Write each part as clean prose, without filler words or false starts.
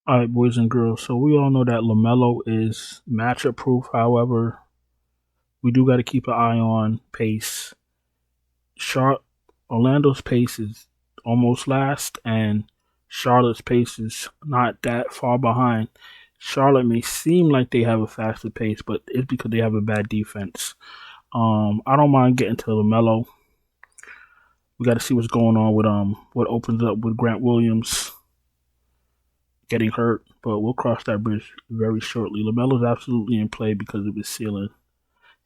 All right, boys and girls. So we all know that LaMelo is matchup proof. However, we do got to keep an eye on pace. Orlando's pace is almost last, and Charlotte's pace is not that far behind. Charlotte may seem like they have a faster pace, but it's because they have a bad defense. I don't mind getting to LaMelo. We got to see what's going on with what opens up with Grant Williams getting hurt, but we'll cross that bridge very shortly. LaMelo's absolutely in play because of his ceiling,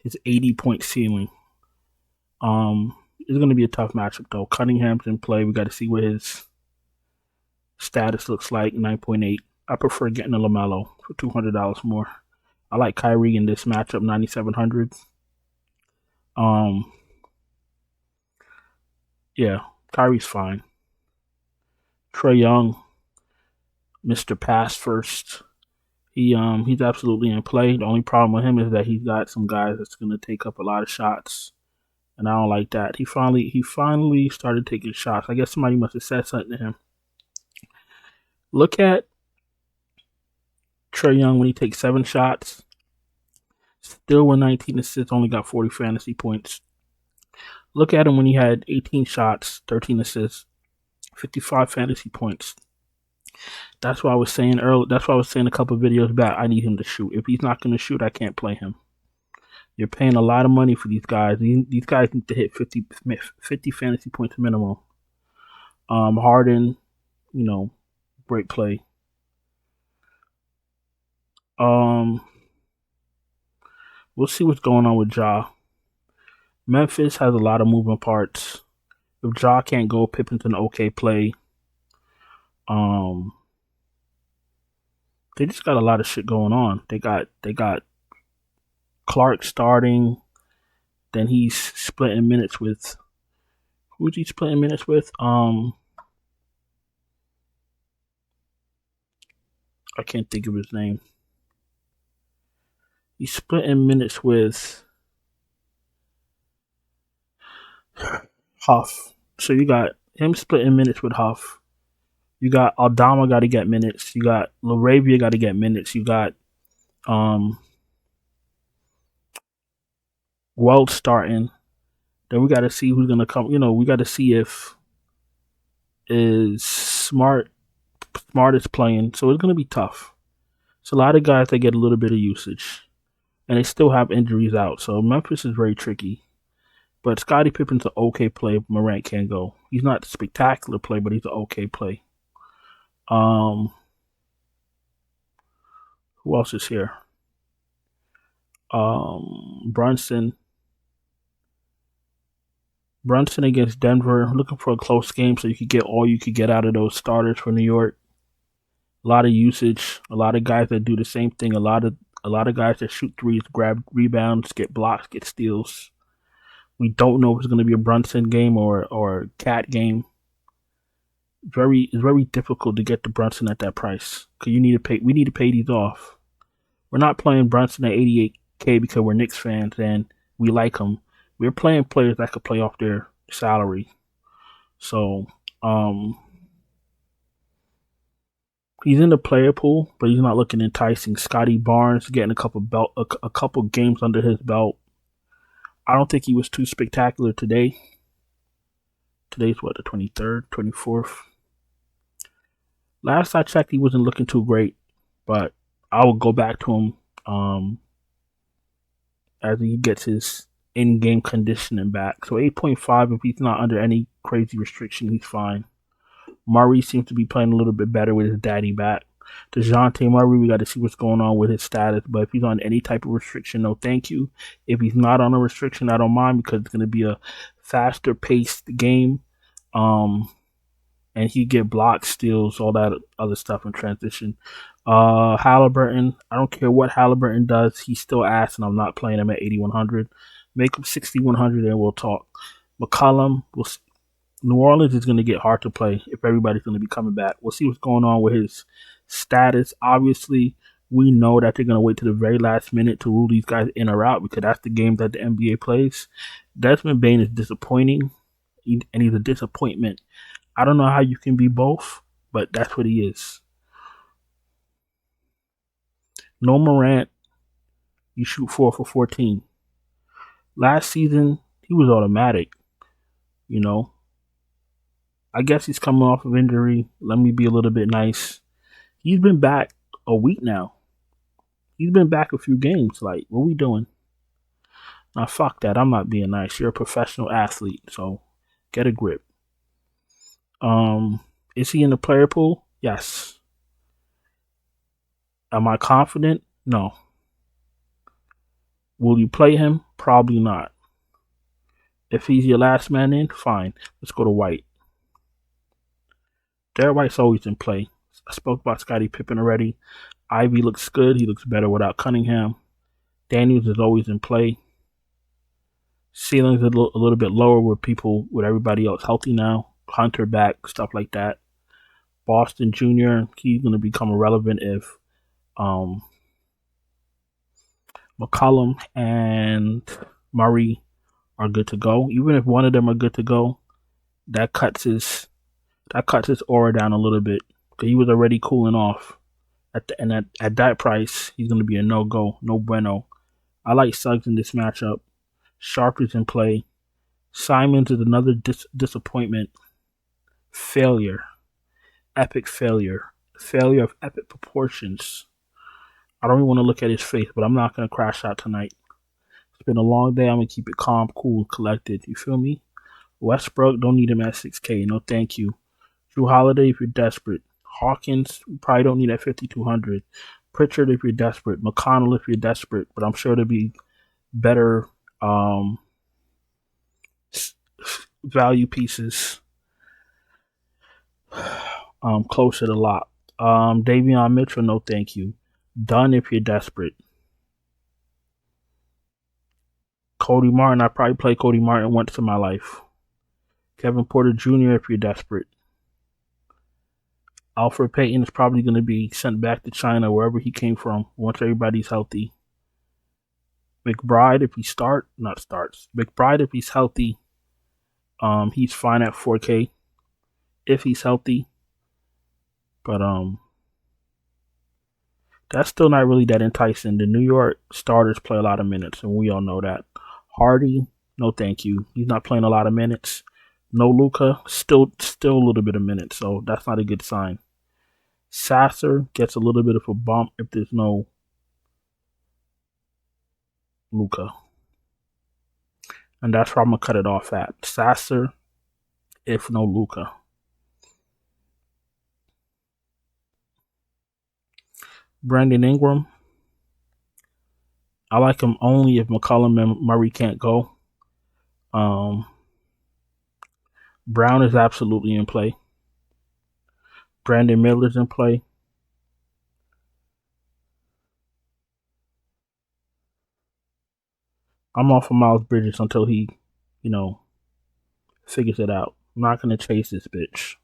his 80-point ceiling. It's going to be a tough matchup though. Cunningham's in play. We got to see what his status looks like. 9.8. I prefer getting a LaMelo for $200 more. I like Kyrie in this matchup. 9,700. Yeah, Kyrie's fine. Trey Young, Mr. Pass First. He's absolutely in play. The only problem with him is that he's got some guys that's going to take up a lot of shots, and I don't like that. He finally started taking shots. I guess somebody must have said something to him. Look at Trey Young when he takes 7 shots, still with 19 assists, only got 40 fantasy points. Look at him when he had 18 shots, 13 assists, 55 fantasy points. That's what I was saying earlier. That's what I was saying a couple of videos back. I need him to shoot. If he's not going to shoot, I can't play him. You're paying a lot of money for these guys. These guys need to hit 50 fantasy points minimum. Harden, break play. We'll see what's going on with Ja. Memphis has a lot of moving parts. If Ja can't go, Pippen's an okay play. They just got a lot of shit going on. They got Clark starting. Then he's splitting minutes with. Who's he splitting minutes with? I can't think of his name. He's splitting minutes with Huff. So you got him splitting minutes with Huff. You got Aldama got to get minutes. You got Laravia got to get minutes. You got Weld starting. Then we got to see who's gonna come. We got to see if is Smart is playing. So it's gonna be tough. It's a lot of guys that get a little bit of usage, and they still have injuries out. So Memphis is very tricky. But Scottie Pippen's an okay play. Morant can't go. He's not a spectacular play, but he's an okay play. Who else is here? Brunson against Denver. Looking for a close game so you could get all you could get out of those starters for New York. A lot of usage. A lot of guys that do the same thing. A lot of guys that shoot threes, grab rebounds, get blocks, get steals. We don't know if it's going to be a Brunson game or a Cat game. It's very difficult to get the Brunson at that price because we need to pay these off. We're not playing Brunson at 88K because we're Knicks fans and we like him. We're playing players that could play off their salary. So he's in the player pool, but he's not looking enticing. Scottie Barnes getting a couple games under his belt. I don't think he was too spectacular today. Today's what, the 23rd, 24th. Last I checked, he wasn't looking too great, but I will go back to him as he gets his in-game conditioning back. So 8.5, if he's not under any crazy restriction, he's fine. Murray seems to be playing a little bit better with his daddy back. DeJounte Murray, we got to see what's going on with his status. But if he's on any type of restriction, no thank you. If he's not on a restriction, I don't mind because it's going to be a faster paced game. And he get blocks, steals, all that other stuff in transition. Halliburton, I don't care what Halliburton does. He's still ass, and I'm not playing him at 8,100. Make him 6,100 and we'll talk. McCollum, New Orleans is going to get hard to play if everybody's going to be coming back. We'll see what's going on with his status. Obviously, we know that they're going to wait to the very last minute to rule these guys in or out because that's the game that the NBA plays. Desmond Bane is disappointing, and he's a disappointment. I don't know how you can be both, but that's what he is. No Morant, you shoot 4 for 14. Last season, he was automatic, you know. I guess he's coming off of injury. Let me be a little bit nice. He's been back a week now. He's been back a few games. Like, what are we doing? Now, fuck that. I'm not being nice. You're a professional athlete, so get a grip. Is he in the player pool? Yes. Am I confident? No. Will you play him? Probably not. If he's your last man in, fine. Let's go to White. Derek White's always in play. I spoke about Scottie Pippen already. Ivy looks good. He looks better without Cunningham. Daniels is always in play. Ceiling's a little bit lower with everybody else healthy now. Hunter back, stuff like that. Boston Jr., he's going to become irrelevant if McCollum and Murray are good to go. Even if one of them are good to go, that cuts his aura down a little bit because he was already cooling off. At that price, he's going to be a no-go, no bueno. I like Suggs in this matchup. Sharp is in play. Simons is another disappointment. Failure. Epic failure. Failure of epic proportions. I don't even want to look at his face, but I'm not going to crash out tonight. It's been a long day. I'm going to keep it calm, cool, collected. You feel me? Westbrook, don't need him at 6K. No, thank you. Drew Holiday, if you're desperate. Hawkins, you probably don't need at 5,200. Pritchard, if you're desperate. McConnell, if you're desperate. But I'm sure there'll be better value pieces closer to lock. Davion Mitchell, no thank you. Dunn if you're desperate. Cody Martin, I probably play Cody Martin once in my life. Kevin Porter Jr. if you're desperate. Alfred Payton is probably going to be sent back to China, wherever he came from, once everybody's healthy. McBride, if he McBride, if he's healthy, he's fine at 4K. If he's healthy. But that's still not really that enticing. The New York starters play a lot of minutes, and we all know that. Hardy, no thank you. He's not playing a lot of minutes. No Luka, still a little bit of minutes, so that's not a good sign. Sasser gets a little bit of a bump if there's no Luka. And that's where I'm going to cut it off at. Sasser, if no Luka. Brandon Ingram. I like him only if McCollum and Murray can't go. Brown is absolutely in play. Brandon Miller's in play. I'm off of Miles Bridges until he, figures it out. I'm not going to chase this bitch.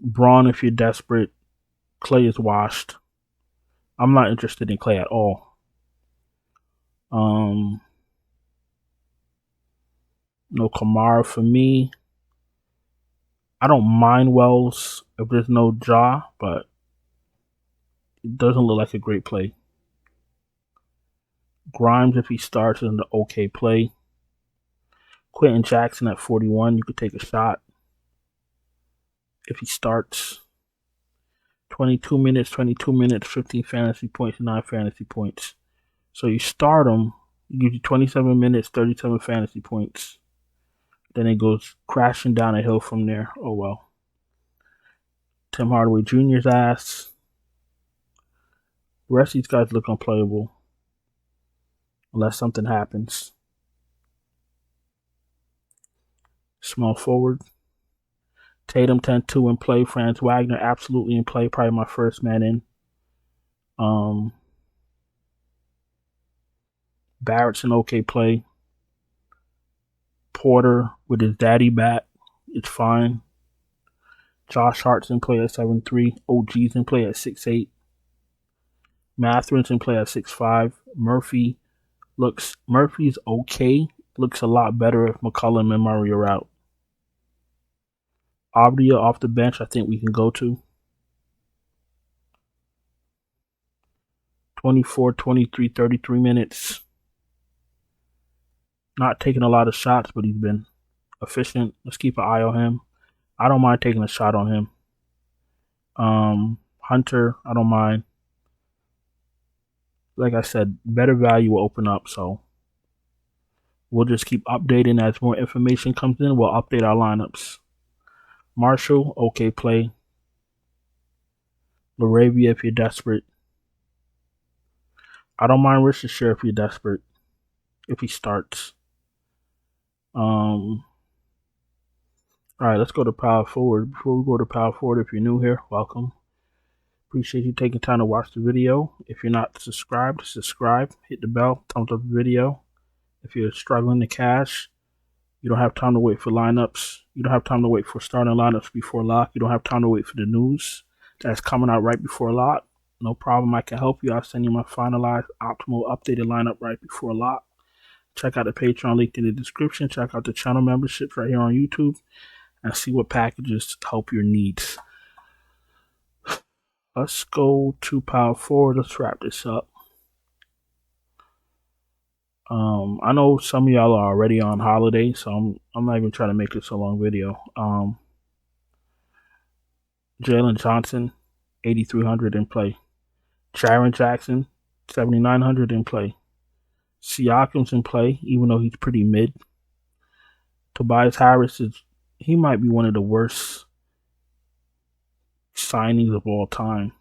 Braun, if you're desperate. Clay is washed. I'm not interested in Clay at all. No Kamara for me. I don't mind Wells if there's no Ja, but it doesn't look like a great play. Grimes, if he starts, is an okay play. Quenton Jackson at 41, you could take a shot. If he starts, 22 minutes, 15 fantasy points, 9 fantasy points. So you start him, he gives you 27 minutes, 37 fantasy points. Then it goes crashing down a hill from there. Oh, well. Tim Hardaway Jr.'s ass. The rest of these guys look unplayable. Unless something happens. Small forward. Tatum 10-2 in play. Franz Wagner absolutely in play. Probably my first man in. Barrett's an okay play. Porter with his daddy back. It's fine. Josh Hart's in play at 7'3". OG's in play at 6'8". Matherin's in play at 6'5". Murphy's okay. Looks a lot better if McCollum and Murray are out. Avdija off the bench, I think we can go to. 24, 23, 33 minutes. Not taking a lot of shots, but he's been efficient. Let's keep an eye on him. I don't mind taking a shot on him. Hunter, I don't mind. Like I said, better value will open up, so we'll just keep updating as more information comes in. We'll update our lineups. Marshall, okay play. Laravia if you're desperate. I don't mind Richardson if you're desperate. If he starts. All right, let's go to power forward. Before we go to power forward, if you're new here, welcome. Appreciate you taking time to watch the video. If you're not subscribed, subscribe. Hit the bell. Thumbs up the video. If you're struggling to cash, you don't have time to wait for lineups. You don't have time to wait for starting lineups before lock. You don't have time to wait for the news that's coming out right before lock. No problem. I can help you. I'll send you my finalized, optimal, updated lineup right before lock. Check out the Patreon link in the description. Check out the channel memberships right here on YouTube and see what packages help your needs. Let's go to power forward. Let's wrap this up. I know some of y'all are already on holiday, so I'm not even trying to make this a long video. Jalen Johnson, 8,300 in play. Quenton Jackson, 7,900 in play. Siakam's in play, even though he's pretty mid. Tobias Harris he might be one of the worst signings of all time.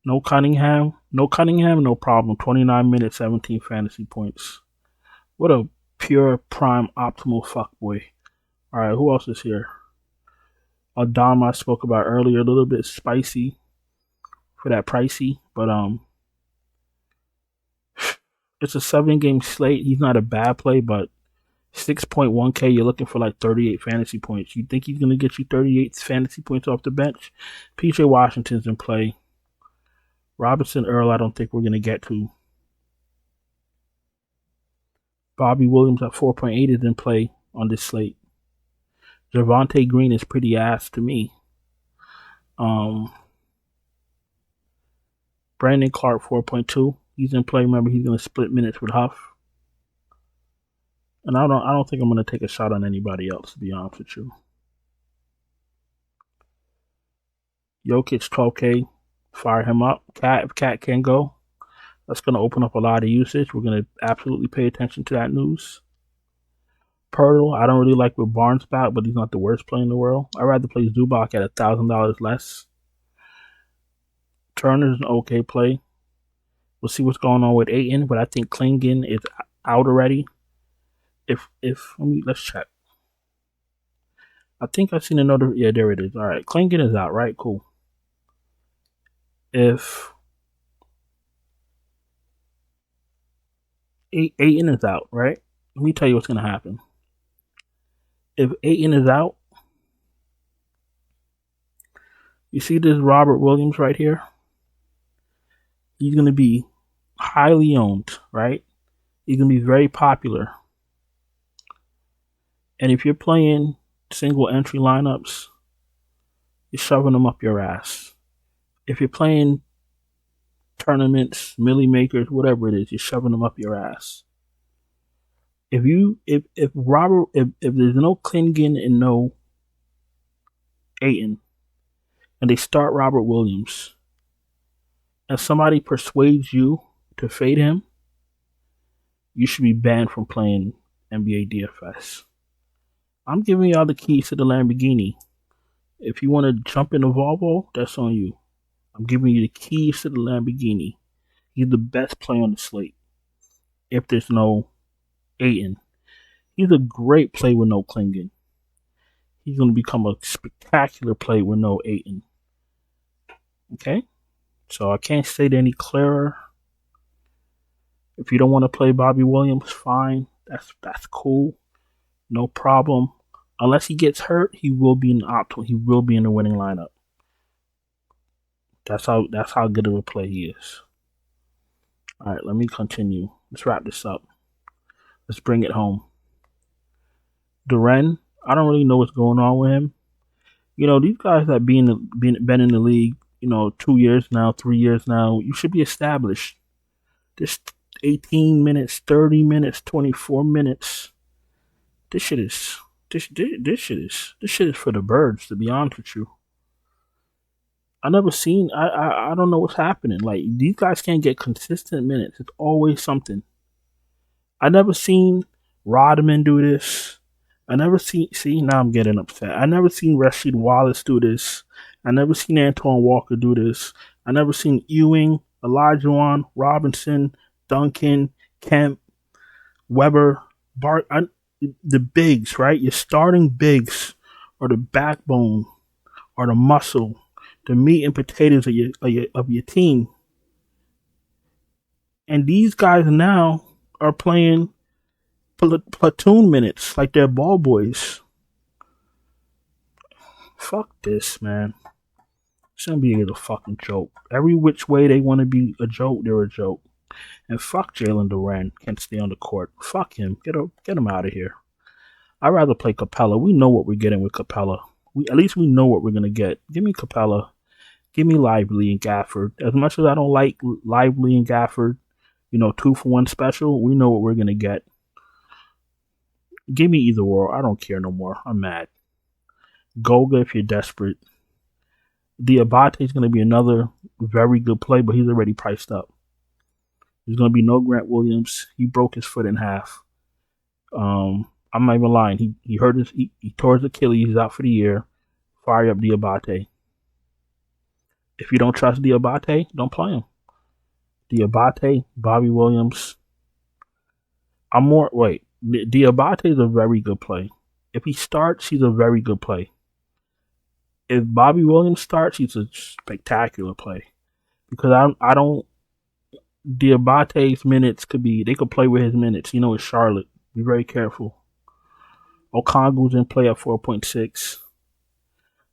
No Cunningham, no problem. 29 minutes, 17 fantasy points. What a pure prime optimal fuckboy. All right, who else is here? Dom I spoke about earlier, a little bit spicy for that pricey, but it's a 7-game slate. He's not a bad play, but 6.1K, you're looking for like 38 fantasy points. You think he's going to get you 38 fantasy points off the bench? PJ Washington's in play. Robinson Earl, I don't think we're going to get to. Bobby Williams at 4.8 is in play on this slate. Javonte Green is pretty ass to me. Brandon Clark, 4.2. He's in play. Remember, he's going to split minutes with Huff. And I don't think I'm going to take a shot on anybody else, to be honest with you. Jokic, 12K. Fire him up. If Cat can go, that's going to open up a lot of usage. We're going to absolutely pay attention to that news. Pirtle, I don't really like with Barnes back, but he's not the worst player in the world. I'd rather play Zubac at $1,000 less. Turner's an okay play. We'll see what's going on with Ayton, but I think Klingon is out already. Let's check. I think I've seen another. Yeah, there it is. All right, Klingon is out, right? Cool. If Ayton is out, right? Let me tell you what's going to happen. If Ayton is out, you see this Robert Williams right here? He's going to be highly owned, right? He's going to be very popular. And if you're playing single entry lineups, you're shoving them up your ass. If you're playing tournaments, milli makers, whatever it is, you're shoving them up your ass. If there's no Klingon and no Ayton, and they start Robert Williams, and somebody persuades you to fade him, you should be banned from playing NBA DFS. I'm giving y'all the keys to the Lamborghini. If you want to jump in the Volvo, that's on you. I'm giving you the keys to the Lamborghini. He's the best play on the slate. If there's no Ayton, he's a great play with no Klingon. He's going to become a spectacular play with no Ayton. Okay? So I can't say it any clearer. If you don't want to play Bobby Williams, fine. That's cool. No problem. Unless he gets hurt, he will be in the optimal. He will be in the winning lineup. That's how good of a play he is. All right, let me continue. Let's wrap this up. Let's bring it home. Duren, I don't really know what's going on with him. You know, these guys that been in the league 2 years now, 3 years now. You should be established. This 18 minutes, 30 minutes, 24 minutes. This shit is this shit is for the birds, to be honest with you. I don't know what's happening. Like, these guys can't get consistent minutes. It's always something. I never seen Rodman do this. I never see now I'm getting upset. I never seen Rasheed Wallace do this. I never seen Antoine Walker do this. I never seen Ewing, Olajuwon, Robinson, Duncan, Kemp, Weber, Bart. The bigs, right? Your starting bigs are the backbone, or the muscle, the meat and potatoes of your team. And these guys now are playing platoon minutes like they're ball boys. Fuck this, man. It's gonna be a fucking joke. Every which way they want to be a joke, they're a joke. And fuck Jalen Duren, can't stay on the court. Fuck him. Get him out of here. I'd rather play Capella. We know what we're getting with Capella. At least we know what we're gonna get. Give me Capella. Give me Lively and Gafford. As much as I don't like Lively and Gafford, 2-for-1 special, we know what we're gonna get. Give me either or. I don't care no more. I'm mad. Goga if you're desperate. Diabate is going to be another very good play, but he's already priced up. There's going to be no Grant Williams. He broke his foot in half. I'm not even lying. He hurt he tore his Achilles. He's out for the year. Fire up Diabate. If you don't trust Diabate, don't play him. Diabate, Bobby Williams. Diabate is a very good play. If he starts, he's a very good play. If Bobby Williams starts, he's a spectacular play. Because I don't. Diabate's minutes they could play with his minutes. It's Charlotte. Be very careful. Okongwu's in play at 4.6.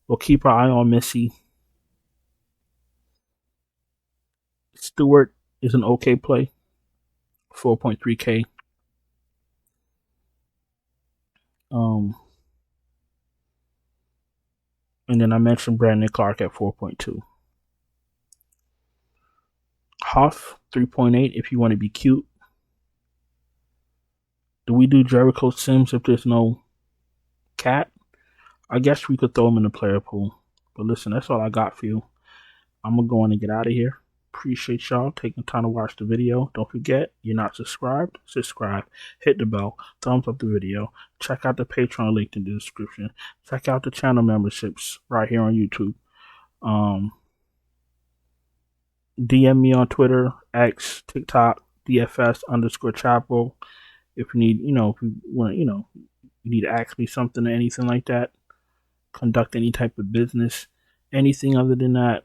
We'll keep our eye on Missy. Stewart is an okay play. 4.3K. And then I mentioned Brandon Clark at 4.2. Huff, 3.8 if you want to be cute. Do we do Jericho Sims if there's no cat? I guess we could throw him in the player pool. But listen, that's all I got for you. I'm going to go on and get out of here. Appreciate y'all taking time to watch the video. Don't forget, you're not subscribed? Subscribe. Hit the bell. Thumbs up the video. Check out the Patreon link in the description. Check out the channel memberships right here on YouTube. DM me on Twitter, X, TikTok, DFS_Chapel. If you need, if you want, you need to ask me something or anything like that, conduct any type of business, anything other than that,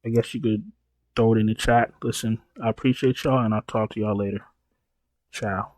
I guess you could throw it in the chat. Listen, I appreciate y'all, and I'll talk to y'all later. Ciao.